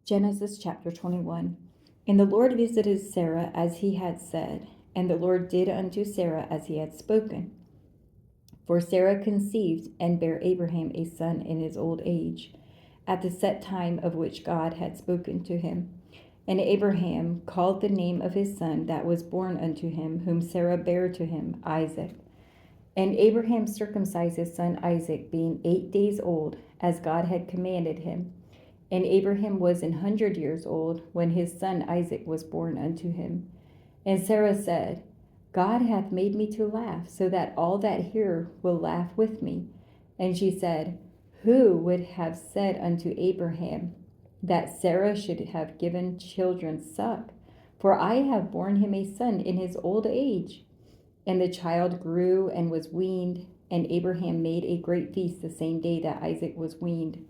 Genesis chapter 21. And the Lord visited Sarah as he had said, and the Lord did unto Sarah as he had spoken. For Sarah conceived and bare Abraham a son in his old age, at the set time of which God had spoken to him. And Abraham called the name of his son that was born unto him, whom Sarah bare to him, Isaac. And Abraham circumcised his son Isaac, being 8 days old, as God had commanded him. And Abraham was 100 years old when his son Isaac was born unto him. And Sarah said, God hath made me to laugh, so that all that hear will laugh with me. And she said, Who would have said unto Abraham that Sarah should have given children suck? For I have borne him a son in his old age. And the child grew and was weaned, and Abraham made a great feast the same day that Isaac was weaned.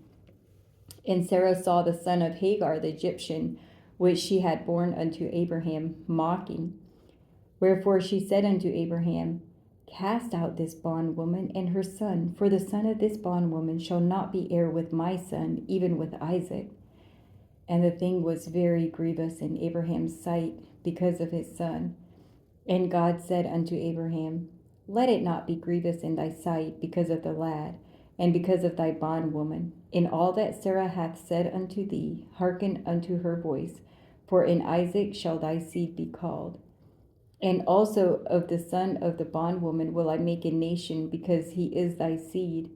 And Sarah saw the son of Hagar the Egyptian, which she had borne unto Abraham, mocking. Wherefore she said unto Abraham, Cast out this bondwoman and her son, for the son of this bondwoman shall not be heir with my son, even with Isaac. And the thing was very grievous in Abraham's sight because of his son. And God said unto Abraham, Let it not be grievous in thy sight because of the lad, and because of thy bondwoman. In all that Sarah hath said unto thee, hearken unto her voice, for in Isaac shall thy seed be called. And also of the son of the bondwoman will I make a nation, because he is thy seed.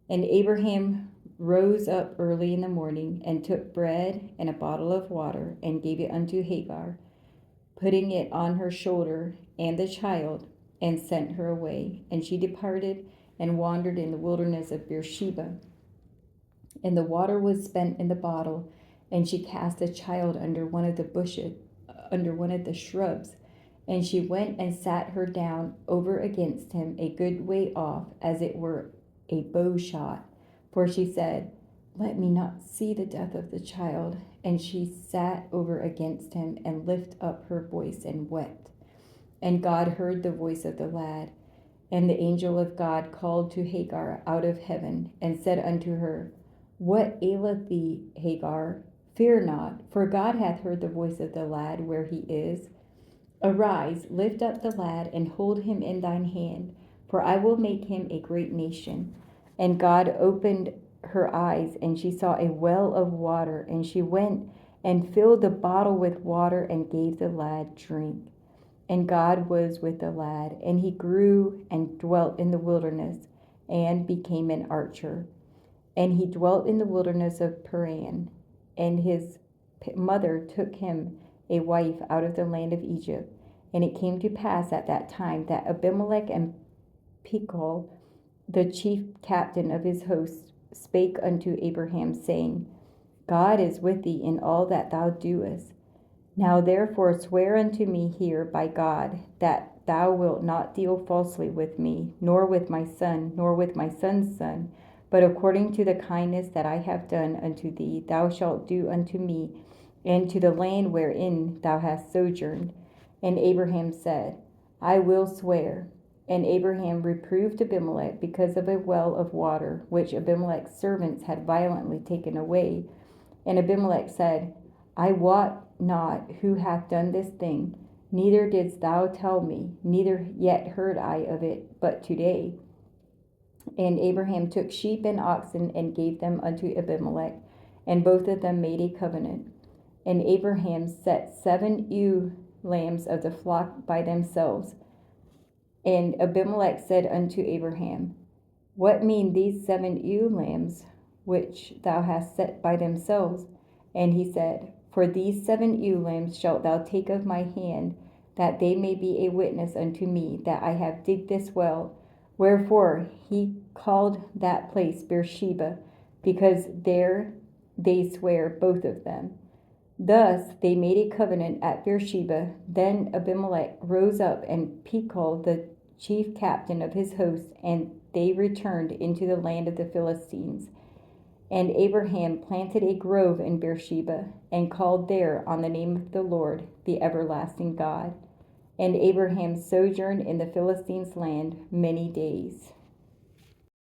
And Abraham rose up early in the morning, and took bread and a bottle of water, and gave it unto Hagar, putting it on her shoulder and the child, and sent her away. And she departed and wandered in the wilderness of Beersheba. And the water was spent in the bottle, and she cast the child under one of the bushes, under one of the shrubs. And she went and sat her down over against him a good way off, as it were a bow shot. For she said, Let me not see the death of the child. And she sat over against him, and lifted up her voice, and wept. And God heard the voice of the lad. And the angel of God called to Hagar out of heaven, and said unto her, What aileth thee, Hagar? Fear not, for God hath heard the voice of the lad where he is. Arise, lift up the lad, and hold him in thine hand, for I will make him a great nation. And God opened her eyes, and she saw a well of water, and she went and filled the bottle with water, and gave the lad drink. And God was with the lad, and he grew and dwelt in the wilderness, and became an archer. And he dwelt in the wilderness of Paran, and his mother took him a wife out of the land of Egypt. And it came to pass at that time that Abimelech and Phicol, the chief captain of his host, spake unto Abraham, saying, God is with thee in all that thou doest. Now therefore swear unto me here by God, that thou wilt not deal falsely with me, nor with my son, nor with my son's son, but according to the kindness that I have done unto thee, thou shalt do unto me, and to the land wherein thou hast sojourned. And Abraham said, I will swear. And Abraham reproved Abimelech because of a well of water, which Abimelech's servants had violently taken away. And Abimelech said, I wot not who hath done this thing, neither didst thou tell me, neither yet heard I of it but today. And Abraham took sheep and oxen, and gave them unto Abimelech, and both of them made a covenant. And Abraham set 7 ewe lambs of the flock by themselves. And Abimelech said unto Abraham, What mean these 7 ewe lambs which thou hast set by themselves? And he said, For these 7 ewe lambs shalt thou take of my hand, that they may be a witness unto me that I have digged this well. Wherefore he called that place Beersheba, because there they swear both of them. Thus they made a covenant at Beersheba. Then Abimelech rose up, and Phicol, the chief captain of his host, and they returned into the land of the Philistines. And Abraham planted a grove in Beersheba, and called there on the name of the Lord, the everlasting God. And Abraham sojourned in the Philistines' land many days.